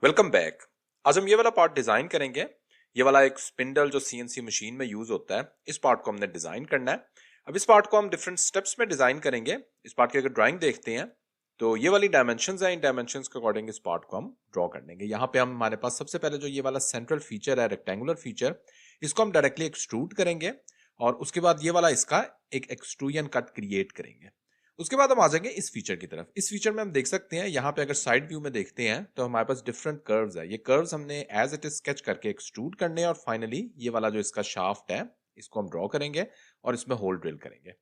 Welcome back. आज हम ये वाला पार्ट डिजाइन करेंगे। ये वाला एक स्पिंडल जो सीएनसी मशीन में यूज होता है, इस पार्ट को हमने डिजाइन करना है। अब इस पार्ट को हम डिफरेंट स्टेप्स में डिजाइन करेंगे। इस पार्ट की अगर ड्राइंग देखते हैं तो ये वाली डायमेंशंस हैं, इन डायमेंशंस के अकॉर्डिंग इस पार्ट को हम ड्रॉ कर लेंगे। यहाँ पे हम हमारे पास सबसे पहले जो ये वाला सेंट्रल फीचर है, रेक्टेंगुलर फीचर, इसको हम डायरेक्टली एक्सट्रूड करेंगे और उसके बाद ये वाला इसका एक एक्सट्रूजन कट क्रिएट करेंगे। उसके बाद हम आ जाएंगे इस फीचर की तरफ। इस फीचर में हम देख सकते हैं, यहाँ पे अगर साइड व्यू में देखते हैं तो हमारे पास डिफरेंट कर्व्स है। ये कर्व्स हमने एज इट इज स्केच करके एक्सट्रूड करने हैं और फाइनली ये वाला जो इसका शाफ्ट है इसको हम ड्रॉ करेंगे और इसमें होल ड्रिल करेंगे।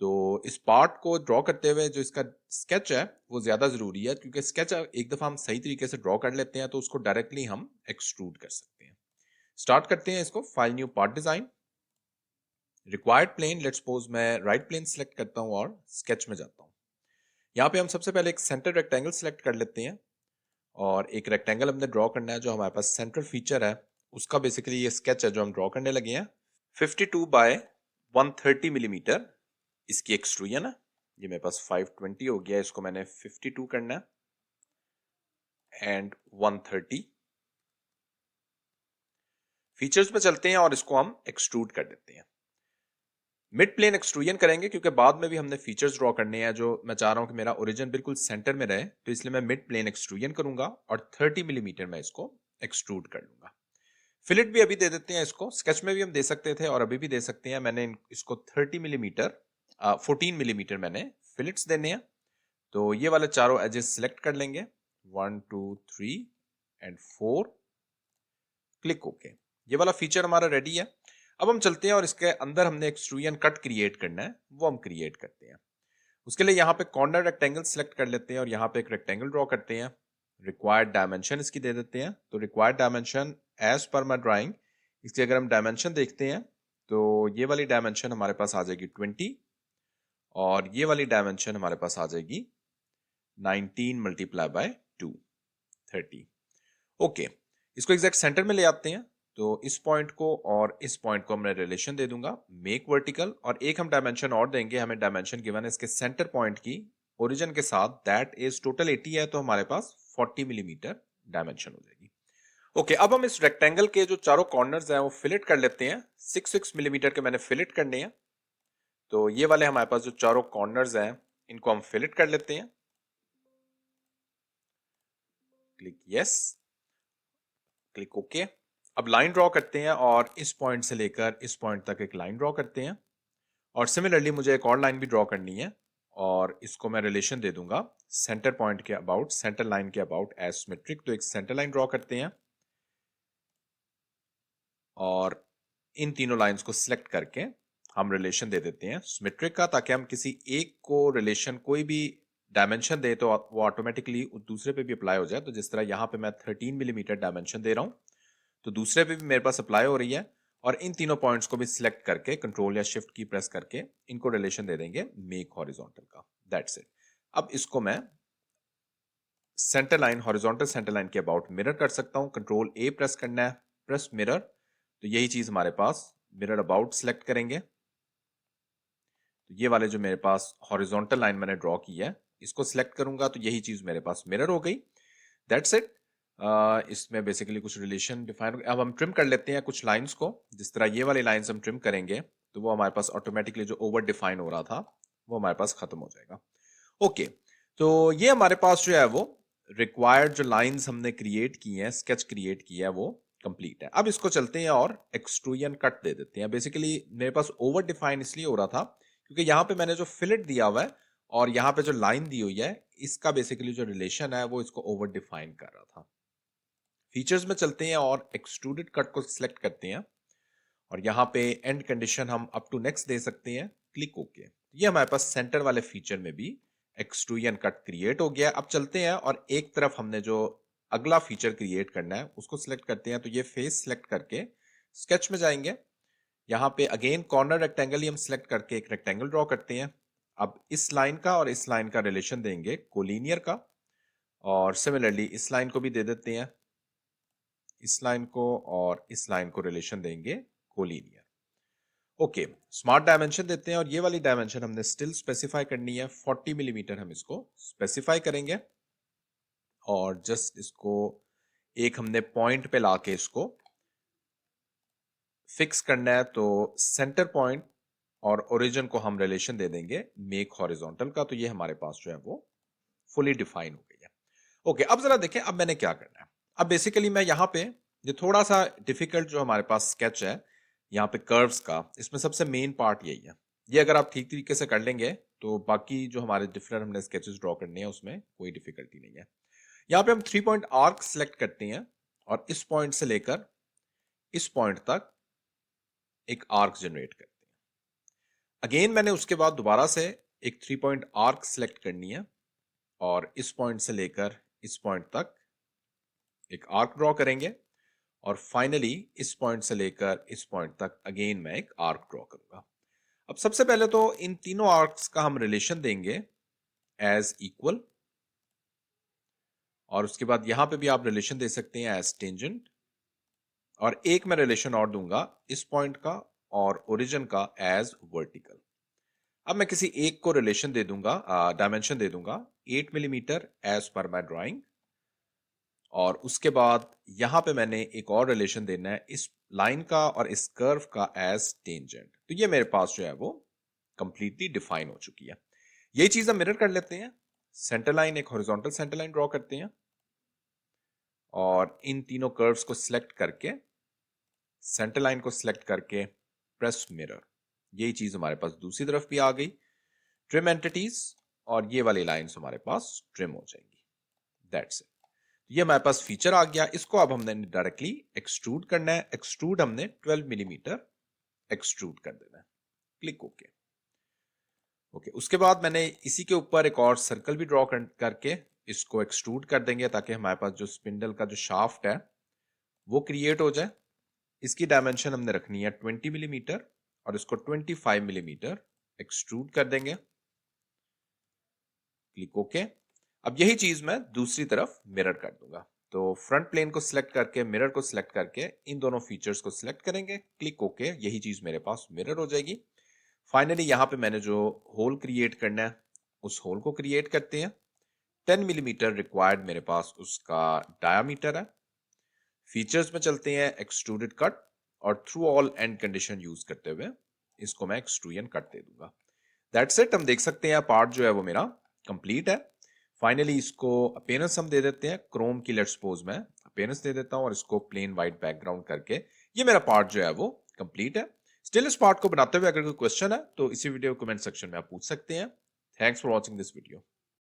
तो इस पार्ट को ड्रॉ करते हुए जो इसका स्केच है वो ज्यादा जरूरी है, क्योंकि स्केच एक दफा हम सही तरीके से ड्रॉ कर लेते हैं तो उसको डायरेक्टली हम एक्सट्रूड कर सकते हैं। स्टार्ट करते हैं इसको। File, new part, design, required plane. Let's suppose मैं राइट प्लेन सेलेक्ट करता हूँ और स्केच में जाता हूँ। यहाँ पे हम सबसे पहले एक सेंटर रेक्टेंगल सेलेक्ट कर लेते हैं और एक रेक्टेंगल हमने ड्रॉ करना है जो हमारे पास सेंट्रल फीचर है उसका बेसिकली ये स्केच है जो हम ड्रॉ करने लगे हैं। 52 बाय 130 मिलीमीटर इसकी एक्सट्रूजन है। ये मेरे पास 520 हो गया, इसको मैंने 52 करना है एंड 130। फीचर्स में चलते हैं और इसको हम एक्सट्रूड कर देते हैं। मिड प्लेन एक्सट्रूजन करेंगे क्योंकि बाद में भी हमने फीचर्स ड्रॉ करने हैं जो मैं चाह रहा हूं कि मेरा ओरिजिन बिल्कुल सेंटर में रहे, तो इसलिए मैं मिड प्लेन एक्सट्रूजन करूंगा और 30 मिलीमीटर में इसको एक्सट्रूड कर लूंगा। फिलेट भी अभी दे देते हैं इसको। स्केच में भी हम दे सकते थे और अभी भी दे सकते हैं। मैंने इसको 30 मिलीमीटर 14 मिलीमीटर मैंने फिलेट्स देने हैं। तो ये वाले चारों एजेस सिलेक्ट कर लेंगे, 1 2 3 एंड 4। Click okay. ये वाला फीचर हमारा रेडी है। अब हम चलते हैं और इसके अंदर हमने एक्सट्रूजन कट क्रिएट करना है, वो हम क्रिएट करते हैं। उसके लिए यहाँ पे कॉर्नर रेक्टेंगल सेलेक्ट कर लेते हैं और यहाँ पे एक रेक्टेंगल ड्रॉ करते हैं। रिक्वायर्ड डायमेंशन इसकी दे देते हैं। तो रिक्वायर्ड डायमेंशन एज पर माई ड्राइंग, इसकी अगर हम डायमेंशन देखते हैं तो ये वाली डायमेंशन हमारे पास आ जाएगी 20 और ये वाली डायमेंशन हमारे पास आ जाएगी 19 मल्टीप्लाई बाय 2, 30। ओके, इसको एग्जैक्ट सेंटर में ले आते हैं। तो इस पॉइंट को और इस पॉइंट को मैं रिलेशन दे दूंगा, मेक वर्टिकल, और एक हम डायमेंशन और देंगे। हमें डायमेंशन गिवन है इसके सेंटर पॉइंट की ओरिजिन के साथ, दैट इज टोटल 80 है, तो हमारे पास 40 मिलीमीटर डायमेंशन हो जाएगी। ओके, अब हम इस रेक्टेंगल के जो चारों कॉर्नर्स हैं वो फिलेट कर लेते हैं। 6 मिलीमीटर के मैंने फिलेट करने हैं। तो ये वाले हमारे पास जो चारों कॉर्नर्स हैं इनको हम फिलेट कर लेते हैं। Click yes, click okay. अब लाइन ड्रॉ करते हैं और इस पॉइंट से लेकर इस पॉइंट तक एक लाइन ड्रॉ करते हैं और सिमिलरली मुझे एक और लाइन भी ड्रॉ करनी है और इसको मैं रिलेशन दे दूंगा सेंटर पॉइंट के अबाउट, सेंटर लाइन के अबाउट एज सिमेट्रिक। तो एक सेंटर लाइन ड्रॉ करते हैं और इन तीनों लाइंस को सिलेक्ट करके हम रिलेशन दे देते हैं सिमेट्रिक का, ताकि हम किसी एक को रिलेशन कोई भी डायमेंशन दे तो वो ऑटोमेटिकली दूसरे पे भी अप्लाई हो जाए। तो जिस तरह यहाँ पे मैं 13 मिलीमीटर डायमेंशन दे रहा हूँ तो दूसरे पे भी मेरे पास अप्लाई हो रही है, और इन तीनों पॉइंट्स को भी सिलेक्ट करके कंट्रोल या शिफ्ट की प्रेस करके इनको रिलेशन दे देंगे मेक हॉरिजॉन्टल का। That's it. अब इसको मैं centre line, horizontal centre line के अबाउट मिरर कर सकता हूं। कंट्रोल ए प्रेस करना है, प्रेस मिरर, तो यही चीज हमारे पास मिरर अबाउट सिलेक्ट करेंगे। तो ये वाले जो मेरे पास हॉरिजॉन्टल लाइन मैंने ड्रॉ की है इसको सिलेक्ट करूंगा तो यही चीज मेरे पास मिरर हो गई। That's it. इसमें बेसिकली कुछ रिलेशन डिफाइन। अब हम ट्रिम कर लेते हैं कुछ लाइंस को। जिस तरह ये वाली लाइंस हम ट्रिम करेंगे तो वो हमारे पास ऑटोमेटिकली जो ओवर डिफाइन हो रहा था वो हमारे पास खत्म हो जाएगा। ओके, तो ये हमारे पास जो है वो रिक्वायर्ड जो लाइंस हमने क्रिएट की हैं, स्केच क्रिएट किया है, वो कंप्लीट है। अब इसको चलते हैं और एक्सट्रूजन कट दे देते हैं। बेसिकली मेरे पास ओवर डिफाइन इसलिए हो रहा था क्योंकि यहाँ पे मैंने जो फिलेट दिया हुआ है और यहाँ पे जो लाइन दी हुई है इसका बेसिकली जो रिलेशन है वो इसको ओवर डिफाइन कर रहा था। फीचर्स में चलते हैं और एक्सट्रूडेड कट को सिलेक्ट करते हैं और यहाँ पे एंड कंडीशन हम अप टू नेक्स्ट दे सकते हैं। Click okay. ये हमारे पास सेंटर वाले फीचर में भी एक्सट्रूजन कट क्रिएट हो गया। अब चलते हैं और एक तरफ हमने जो अगला फीचर क्रिएट करना है उसको सिलेक्ट करते हैं। तो ये फेस सिलेक्ट करके स्केच में जाएंगे। यहाँ पे अगेन कॉर्नर रेक्टेंगल ही हम सिलेक्ट करके एक रेक्टेंगल ड्रॉ करते हैं। अब इस लाइन का और इस लाइन का रिलेशन देंगे कोलिनियर का, और सिमिलरली इस लाइन को भी दे देते हैं, इस लाइन को और इस लाइन को रिलेशन देंगे कोलिनियर। ओके, स्मार्ट डायमेंशन देते हैं और ये वाली डायमेंशन हमने स्टिल स्पेसिफाई करनी है। 40 मिलीमीटर हम इसको स्पेसिफाई करेंगे और जस्ट इसको एक हमने पॉइंट पे लाके इसको फिक्स करना है, तो सेंटर पॉइंट और ओरिजिन को हम रिलेशन दे देंगे मेक हॉरिजॉन्टल का। तो ये हमारे पास जो है वो फुली डिफाइन हो गई है। ओके, अब जरा देखें अब मैंने क्या करना है। अब बेसिकली मैं यहाँ पे ये थोड़ा सा डिफिकल्ट जो हमारे पास स्केच है यहाँ पे कर्व्स का, इसमें सबसे मेन पार्ट यही है। ये अगर आप ठीक तरीके से कर लेंगे तो बाकी जो हमारे डिफरेंट हमने स्केचेस ड्रॉ करने हैं उसमें कोई डिफिकल्टी नहीं है। यहाँ पे हम 3 पॉइंट आर्क सेलेक्ट करते हैं और इस पॉइंट से लेकर इस पॉइंट तक एक आर्क जनरेट करते हैं। अगेन मैंने उसके बाद दोबारा से एक 3 पॉइंट आर्क सेलेक्ट करनी है और इस पॉइंट से लेकर इस पॉइंट तक एक आर्क ड्रॉ करेंगे और फाइनली इस पॉइंट से लेकर इस पॉइंट तक अगेन मैं एक आर्क ड्रॉ करूंगा। अब सबसे पहले तो इन तीनों आर्क्स का हम रिलेशन देंगे एज इक्वल, और उसके बाद यहां पे भी आप रिलेशन दे सकते हैं एज टेंजेंट, और एक मैं रिलेशन और दूंगा इस पॉइंट का और ओरिजिन का एज वर्टिकल। अब मैं किसी एक को रिलेशन दे दूंगा, डायमेंशन दे दूंगा 8 मिलीमीटर एज पर माई ड्राइंग, और उसके बाद यहां पे मैंने एक और रिलेशन देना है इस लाइन का और इस कर्व का एज टेंजेंट। तो ये मेरे पास जो है वो कंप्लीटली डिफाइन हो चुकी है। यही चीज हम मिरर कर लेते हैं। सेंटर लाइन, एक हॉरिजॉन्टल सेंटर लाइन ड्रॉ करते हैं और इन तीनों कर्व्स को सिलेक्ट करके सेंटर लाइन को सिलेक्ट करके प्रेस मिरर। यही चीज हमारे पास दूसरी तरफ भी आ गई। ट्रिम एंटिटीज और ये वाली लाइंस हमारे पास ट्रिम हो जाएंगी। That's it. ये हमारे पास फीचर आ गया। इसको अब हमने डायरेक्टली एक्सट्रूड करना है। एक्सट्रूड हमने 12 मिलीमीटर एक्सट्रूड कर देना है। Click okay. ओके, उसके बाद मैंने इसी के ऊपर एक और सर्कल भी ड्रॉ करके इसको एक्सट्रूड कर देंगे ताकि हमारे पास जो स्पिंडल का जो शाफ्ट है वो क्रिएट हो जाए। इसकी डायमेंशन हमने रखनी है 20 मिलीमीटर और इसको 25 मिलीमीटर एक्सट्रूड कर देंगे। Click okay. अब यही चीज मैं दूसरी तरफ मिरर कर दूंगा। तो फ्रंट प्लेन को सिलेक्ट करके मिरर को सिलेक्ट करके इन दोनों फीचर्स को सिलेक्ट करेंगे। Click okay. यही चीज मेरे पास मिरर हो जाएगी। फाइनली यहां पे मैंने जो होल क्रिएट करना है उस होल को क्रिएट करते हैं। 10 मिलीमीटर रिक्वायर्ड मेरे पास उसका डायामीटर है। फीचर्स में चलते हैं एक्सट्रूडेड कट, और through all and condition use करते हुए इसको मैं एक्सट्रूजन कट दे दूंगा। That's it. हम देख सकते हैं पार्ट जो है वो मेरा कंप्लीट है। फाइनली इसको अपीयरेंस हम दे देते हैं क्रोम की। लेट्स सपोज मैं अपीयरेंस दे देता हूं और इसको प्लेन व्हाइट बैकग्राउंड करके ये मेरा पार्ट जो है वो कंप्लीट है। स्टिल इस पार्ट को बनाते हुए अगर कोई क्वेश्चन है तो इसी वीडियो कमेंट सेक्शन में आप पूछ सकते हैं। Thanks for watching this video.